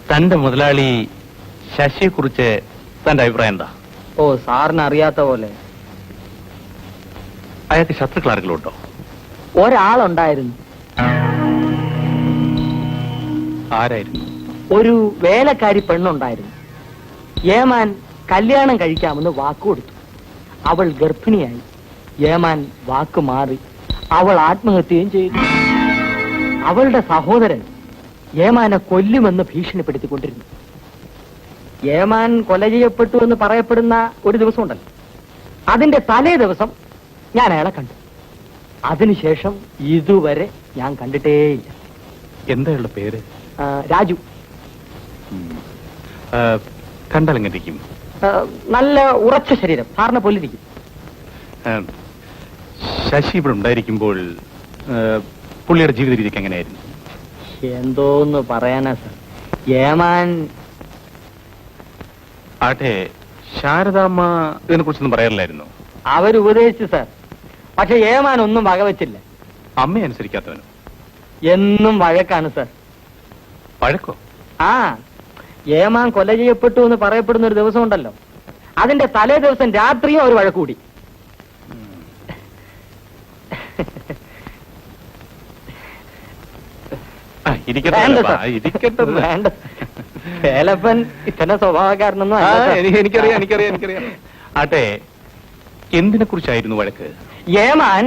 തന്റെ മുതലാളി ശശിയെ കുറിച്ച് തന്റെ അഭിപ്രായം എന്താ? ഓ, സാറിന് അറിയാത്ത പോലെ. അയാൾക്ക് ശത്രുക്കൾ ആരെങ്കിലും ഉണ്ടോ? ഒരാളുണ്ടായിരുന്നു. ആരായിരുന്നു? ഒരു വേലക്കാരി പെണ്ണുണ്ടായിരുന്നു. ഏമാൻ കല്യാണം കഴിക്കാമെന്ന് വാക്കുകൊടുത്തു. അവൾ ഗർഭിണിയായി. ഏമാൻ വാക്ക് മാറി. അവൾ ആത്മഹത്യയും ചെയ്തു. അവളുടെ സഹോദരൻ ഏമാനെ കൊല്ലുമെന്ന് ഭീഷണിപ്പെടുത്തിക്കൊണ്ടിരുന്നു. ഏമാൻ കൊല ചെയ്യപ്പെട്ടു എന്ന് പറയപ്പെടുന്ന ഒരു ദിവസം ഉണ്ടല്ലോ, അതിന്റെ തലേ ദിവസം ഞാൻ അയാളെ കണ്ടു. അതിനുശേഷം ഇതുവരെ ഞാൻ കണ്ടിട്ടേയില്ല. എന്താ അയാളുടെ പേര്? രാജു. കണ്ടാൽ എങ്ങനെ ഇരിക്കും? നല്ല ഉറച്ച ശരീരം, സാറിനെ പോലിരിക്കും. ശശി ഇവിടെ ഉണ്ടായിരിക്കുമ്പോൾ പുള്ളിയുടെ ജീവിത രീതിക്ക് എങ്ങനെയായിരുന്നു? എന്തോന്ന് പറയാനാ സാർ, ഏമാൻ. ആട്ടെ, ശാരദാമ്മ ഇതിനെ കുറിച്ചൊന്നും പറയാറില്ലായിരുന്നു? അവരുപദേശിച്ചു സാർ, പക്ഷെ ഏമാൻ ഒന്നും വകവെച്ചില്ല. അമ്മയെ അനുസരിക്കാത്തവനോ? എന്നും വഴക്കാണ് സാർ. വഴക്കോ? ആ, ഏമാൻ കൊല ചെയ്യപ്പെട്ടു എന്ന് പറയപ്പെടുന്ന ഒരു ദിവസം ഉണ്ടല്ലോ, അതിന്റെ തലേ ദിവസം രാത്രിയും ഒരു വഴക്കൂടി. വേണ്ട, വേലപ്പൻ ഇത്തന്നെ സ്വഭാവക്കാരനൊന്നും എനിക്കറിയാം. ആട്ടെ, എന്തിനെ കുറിച്ചായിരുന്നു വഴക്ക്? ഏമാൻ,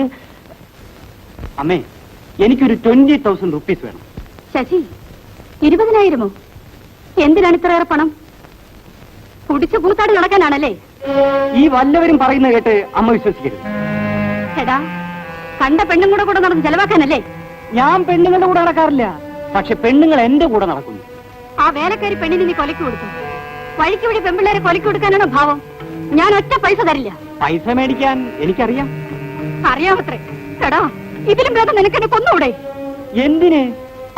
അമ്മേ, എനിക്കൊരു 20,000 റുപ്പീസ് വേണം. ശശി, 20,000മോ? എന്തിനാണ് ഇത്രയേറെ പണം? കുടിച്ചു കൂത്താടി നടക്കാനാണല്ലേ? ഈ വല്ലവരും പറയുന്നത് കേട്ട് അമ്മ വിശ്വസിക്കരുത്. എടാ, കണ്ട പെണ്ണും കൂടെ നടന്ന് ചെലവാക്കാനല്ലേ? ഞാൻ പെണ്ണുങ്ങളുടെ കൂടെ നടക്കാറില്ല, പക്ഷെ പെണ്ണുങ്ങൾ എന്റെ കൂടെ നടക്കുന്നു. ആ വേലക്കാരി പെണ്ണിന് നീ കൊലയ്ക്ക് കൊടുത്തു. വഴിക്ക് വഴി പെമ്പിള്ളേരെ കൊലയ്ക്ക് കൊടുക്കാനാണോ ഭാവം? ഞാൻ ഒറ്റ പൈസ തരില്ല. പൈസ മേടിക്കാൻ എനിക്കറിയാം. അറിയാമത്രേ. എടാ, ഇതിലും ഭേദം നിനക്കെന്നെ കൊന്നൂടെ? എന്തിന്?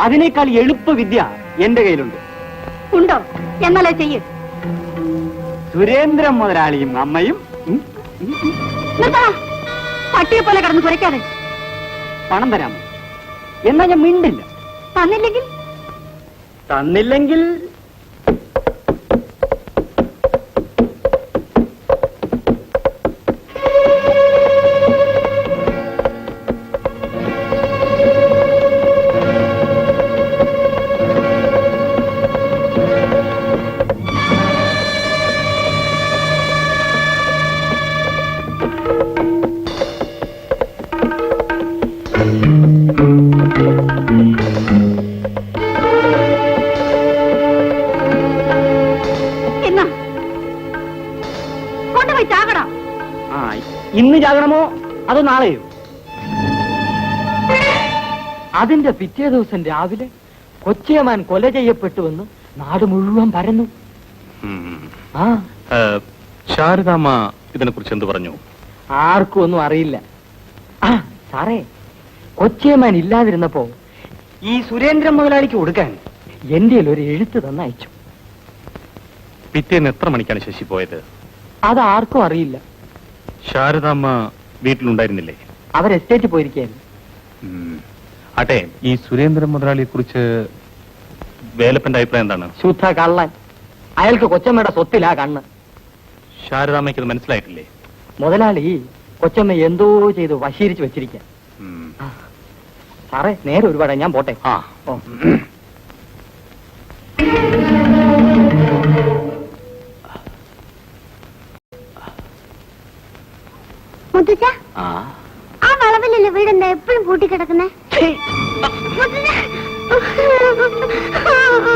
അതിനേക്കാൾ എളുപ്പ വിദ്യ എന്റെ കയ്യിലുണ്ട്. ഉണ്ടോ? എന്നാലേ ചെയ്യ്. സുരേന്ദ്രൻ മുതലാളിയും അമ്മയും. പട്ടിയെ പോലെ കടന്ന് കുരയ്ക്കാതെ. പണം തരാമോ? എന്നാ ഞാൻ മിണ്ടില്ല. തന്നില്ലെങ്കിൽ ഇന്ന് ചാകണമോ അതോ നാളെയോ? അതിന്റെ പിറ്റേ ദിവസം രാവിലെ കൊച്ചിയമാൻ കൊല ചെയ്യപ്പെട്ടുവെന്ന് നാട് മുഴുവൻ പരന്നു. ശാരദാമ്മ ഇതിനെ കുറിച്ച് എന്ത് പറഞ്ഞു? ആർക്കും ഒന്നും അറിയില്ല. സാറേ, കൊച്ചിയമാൻ ഇല്ലാതിരുന്നപ്പോ ഈ സുരേന്ദ്രൻ മുതലാളിക്ക് കൊടുക്കാൻ എന്റെ ഒരു എഴുത്ത് തന്നയച്ചു. പിറ്റേന്ന് എത്ര മണിക്കാണ് ശശി പോയത്? അത് ആർക്കും അറിയില്ല. ശാരദാമ്മ വീട്ടിലുണ്ടായിരുന്നില്ലേ? അവർ എസ്റ്റേറ്റിൽ പോയിരിക്കുകയായിരുന്നു. ആട്ടെ, ഈ സുരേന്ദ്രൻ മുതലാളിയെ കുറിച്ച് വേലപ്പന്റെ അഭിപ്രായം എന്താണ്? ശുദ്ധ കള്ളൻ. അയാൾക്ക് കൊച്ചമ്മയുടെ സ്വത്തിലാ കണ്ണ്. ശാരദാമ്മയ്ക്ക് മനസ്സിലായിട്ടില്ലേ? മുതലാളി കൊച്ചമ്മ എന്തോ ചെയ്ത് വശീകരിച്ച് വെച്ചിരിക്കാൻ. സാറേ, നേരെ ഒരുപാട്, ഞാൻ പോട്ടെ. മുത്തച്ഛ, ആ വളവിലല്ലേ വീടെന്താ എപ്പോഴും പൂട്ടിക്കിടക്കുന്നേ?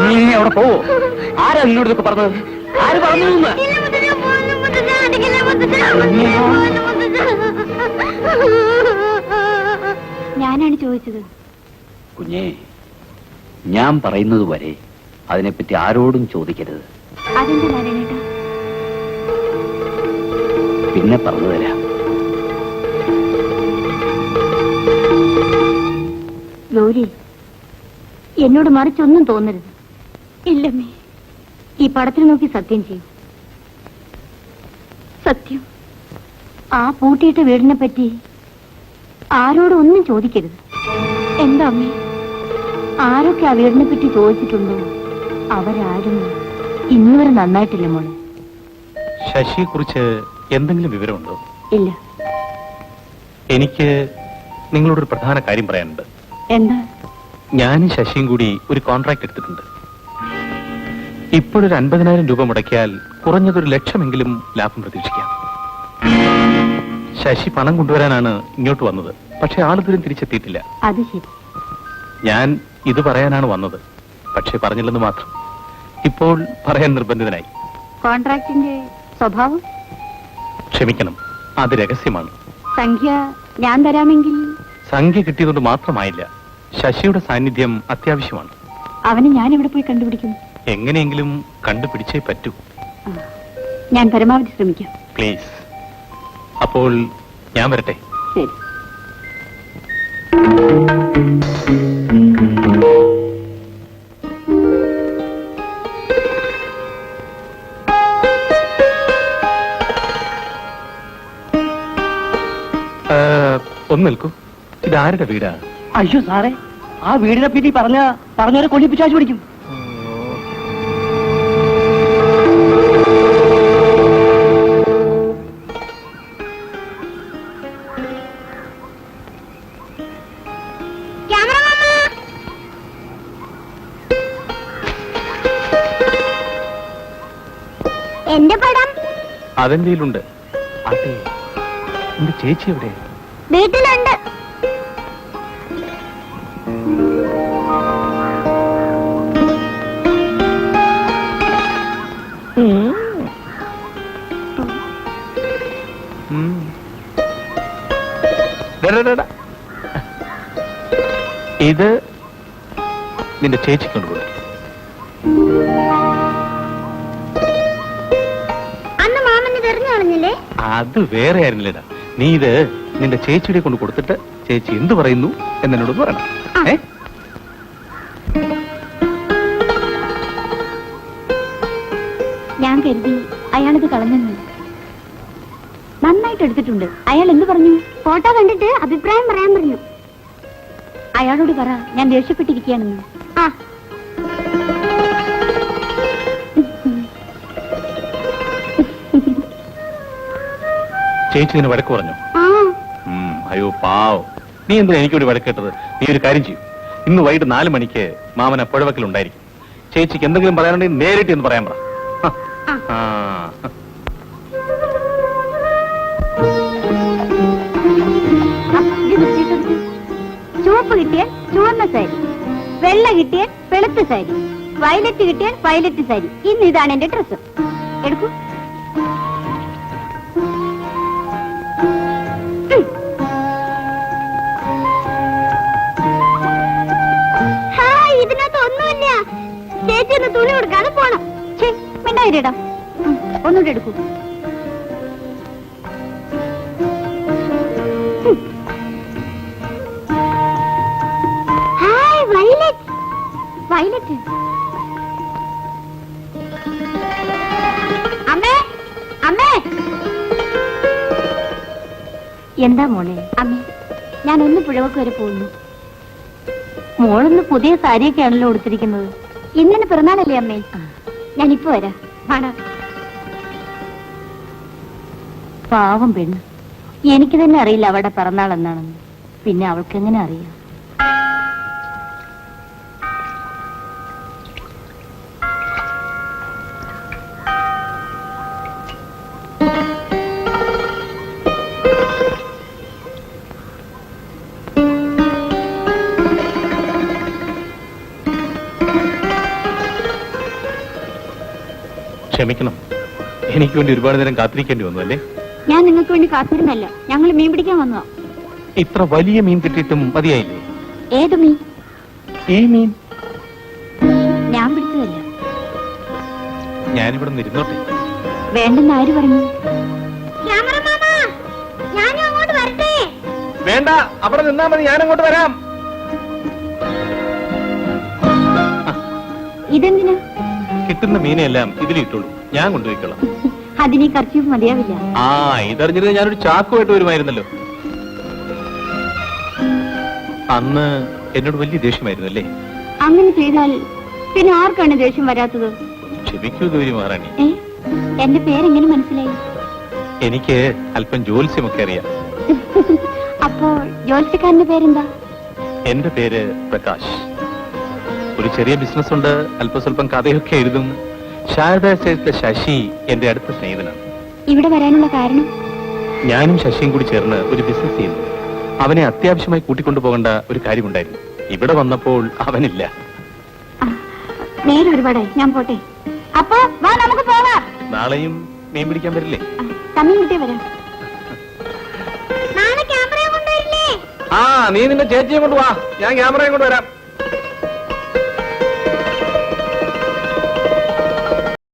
നീ അവിടെ പോവോ? ആരാ നിന്നോട് ഇതൊക്കെ പറഞ്ഞത്? ആര് പറഞ്ഞു? ഞാനാണ് ചോദിച്ചത്. കുഞ്ഞേ, ഞാൻ പറയുന്നത് വരെ അതിനെപ്പറ്റി ആരോടും ചോദിക്കരുത്. അതെന്താ നാരായണേട്ടാ? പിന്നെ പറഞ്ഞു തരാം. ഗൗരി, എന്നോട് മറിച്ചൊന്നും തോന്നരുത്. ഇല്ലമ്മേ, ഈ പടത്തിൽ നോക്കി സത്യം ചെയ്യും. സത്യം. ആ പൂട്ടിയിട്ട വീടിനെ പറ്റി ആരോടും ഒന്നും ചോദിക്കരുത്. എന്താ അമ്മേ, ആരൊക്കെ ആ വീടിനെ പറ്റി ചോദിച്ചിട്ടുണ്ടോ അവരാരും ഇന്നുവരെ നന്നായിട്ടില്ല മോളെ. ശശിയെ കുറിച്ച് എന്തെങ്കിലും വിവരമുണ്ടോ? ഇല്ല. എനിക്ക് നിങ്ങളോടൊരു പ്രധാന കാര്യം പറയാനുണ്ട്. എന്താ? ഞാനും ശശിയും കൂടി ഒരു കോൺട്രാക്ട് എടുത്തിട്ടുണ്ട്. ഇപ്പോഴൊരു 50,000 രൂപ മുടക്കിയാൽ കുറഞ്ഞതൊരു 1,00,000 ലാഭം പ്രതീക്ഷിക്കാം. ശശി പണം കൊണ്ടുവരാനാണ് ഇങ്ങോട്ട് വന്നത്. പക്ഷെ ആളിതുവരെ തിരിച്ചെത്തിയിട്ടില്ല. അത് ശരി. ഞാൻ ഇത് പറയാനാണ് വന്നത്. പക്ഷെ പറഞ്ഞില്ലെന്ന് മാത്രം. ഇപ്പോൾ പറയാൻ നിർബന്ധിതനായി. കോൺട്രാക്ടിന്റെ സ്വഭാവം? ക്ഷമിക്കണം, അത് രഹസ്യമാണ്. സംഖ്യ ഞാൻ തരാമെങ്കിൽ? സംഖ്യ കിട്ടിയതുകൊണ്ട് മാത്രമായില്ല. ശശിയുടെ സാന്നിധ്യം അത്യാവശ്യമാണ്. അവനെ ഞാൻ ഇവിടെ പോയി കണ്ടുപിടിക്കും. എങ്ങനെയെങ്കിലും കണ്ടുപിടിച്ചേ പറ്റൂ. ഞാൻ പരമാവധി ശ്രമിക്കാം. പ്ലീസ്. അപ്പോൾ ഞാൻ വരട്ടെ. ശരി. ഒന്ന് നിൽക്കൂ. ഇതാരുടെ വീടാ? അയ്യോ സാറേ, ആ വീടിനെ പറ്റി പറഞ്ഞവരെ കൊല്ലിപ്പിച്ചാച്ചു പിടിക്കും. എന്റെ പടം അതെന്റെയിലുണ്ട്. അതെ, എന്റെ ചേച്ചി എവിടെ? വീട്ടിലുണ്ട്. ഇത് നിന്റെ ചേച്ചി കൊണ്ടുപോകും. അന്ന് മാമന് തെരഞ്ഞു കളഞ്ഞില്ലേ? അത് വേറെ ആയിരുന്നില്ലടാ. നീ ഇത് നിന്റെ ചേച്ചിയുടെ കൊണ്ട് കൊടുത്തിട്ട് ചേച്ചി എന്ത് പറയുന്നു എന്നോട് പറയണം. ഞാൻ കരുതി അയാളിത് കളഞ്ഞെന്ന്. നന്നായിട്ട് എടുത്തിട്ടുണ്ട്. അയാൾ എന്ത് പറഞ്ഞു? ഫോട്ടോ കണ്ടിട്ട് അഭിപ്രായം പറയാൻ പറഞ്ഞു. അയാളോട് പറ ഞാൻ ദേഷ്യപ്പെട്ടിരിക്കുകയാണെന്ന്. ആ ചേച്ചി നിന്നെ വഴക്ക് പറഞ്ഞു? അയ്യോ പാവം, നീ എന്തിനാ എനിക്കൊരു വഴക്കേട്ടത്? നീ ഒരു കാര്യം ചെയ്യും. ഇന്ന് വൈകിട്ട് 4 മണിക്ക് മാമന പുഴവക്കൽ ഉണ്ടായിരിക്കും. ചേച്ചിക്ക് എന്തെങ്കിലും പറയാനുണ്ടെങ്കിൽ നേരിട്ട് എന്ന് പറയാൻ പറ. ചുവപ്പ് കിട്ടിയാൽ ചുവന്ന സാരി, വെള്ള കിട്ടിയാൽ വെളുത്ത സാരി, വയലറ്റ് കിട്ടിയാൽ വയലറ്റ് സാരി. ഇന്ന് ഇതാണ് എന്റെ ഡ്രസ്. എടുക്കൂ. ഇതിനകത്ത് ഒന്നുമില്ല. ചേച്ചി ഒന്ന് തുണി കൊടുക്കാതെ പോണം. മിണ്ടായിരടാ. ഒന്നുകൂടെ എടുക്കൂ. Hi violet. വയലറ്റ്. അമ്മേ, അമ്മേ. എന്താ മോളെ? അമ്മേ, ഞാൻ ഒന്ന് പുഴവക്ക് വരെ പോകുന്നു. മോളൊന്ന് പുതിയ സാരിയൊക്കെയാണല്ലോ കൊടുത്തിരിക്കുന്നത്. ഇന്നിന് പിറന്നാളല്ലേ അമ്മേ? ഞാനിപ്പോ വരാം. പാവം പെണ്ണ്. എനിക്ക് തന്നെ അറിയില്ല അവളുടെ പിറന്നാൾ എന്നാണെന്ന്. പിന്നെ അവൾക്ക് എങ്ങനെ അറിയാം? ക്ഷമിക്കണം, എനിക്ക് വേണ്ടി ഒരുപാട് നേരം കാത്തിരിക്കേണ്ടി വന്നു അല്ലേ? ഞാൻ നിങ്ങൾക്ക് വേണ്ടി കാത്തിരുന്നല്ല, ഞങ്ങൾ മീൻ പിടിക്കാൻ വന്നതാ. ഇത്ര വലിയ മീൻ കിട്ടിയിട്ടും മതിയായില്ലേ? ഏത് മീൻ? ഈ മീൻ ഞാൻ പിടിച്ചതല്ല. ഞാനിവിടെ ഇരുന്നോട്ടെ. വേണ്ടെന്ന് ആര് പറഞ്ഞു? വേണ്ട, അവിടെ നിന്നാ മതി, ഞാനങ്ങോട്ട് വരാം. ഇതെന്തിനാ? കിട്ടുന്ന മീനെല്ലാം ഇതിലിട്ടുള്ളൂ, ഞാൻ കൊണ്ടുപോയിക്കോളാം. അതിന് കർച്ചീഫ് മതിയാവില്ല. ഇതറിഞ്ഞിട്ട് ഞാനൊരു ചാക്കുമായിട്ട് വരുമായിരുന്നല്ലോ. അന്ന് എന്നോട് വലിയ ദേഷ്യമായിരുന്നു അല്ലേ? അങ്ങനെ ചെയ്താൽ പിന്നെ ആർക്കാണ് ദേഷ്യം വരാത്തത്? ക്ഷമിക്കൂ ഗൗരി മഹാറാണി. ഏ എന്റെ പേരെങ്ങനെ മനസ്സിലായി? എനിക്ക് അല്പം ജ്യോത്സ്യമൊക്കെ അറിയാം. അപ്പോൾ ജോത്സ്യക്കാരന്റെ പേരെന്താ? എന്റെ പേര് പ്രകാശ്. ഒരു ചെറിയ ബിസിനസ് ഉണ്ട്, അല്പസ്വല്പം കഥയൊക്കെ എഴുതും. ശാരദ എസ്റ്റേറ്റിലെ ശശി എന്റെ അടുത്ത സ്നേഹിതനാണ്. ഇവിടെ വരാനുള്ള കാരണം? ഞാനും ശശിയും കൂടി ചേർന്ന് ഒരു ബിസിനസ് ചെയ്യുന്നു. അവനെ അത്യാവശ്യമായി കൂട്ടിക്കൊണ്ടുപോകേണ്ട ഒരു കാര്യമുണ്ടായിരുന്നു. ഇവിടെ വന്നപ്പോൾ അവനില്ല. ആ, നേരെ ഒരുപാടായി, ഞാൻ പോട്ടെ. അപ്പൊ വാ നമുക്ക് പോവാം. നാളെയും മീൻ പിടിക്കാൻ വരില്ലേ? സമയം കിട്ടിയേ വരാം. നാളെ ക്യാമറ കൊണ്ടുവരില്ലേ? ആ, നീ നിന്റെ ചേച്ചിയെ കൊണ്ട് വാ, ഞാൻ ക്യാമറയും കൊണ്ട് വരാം.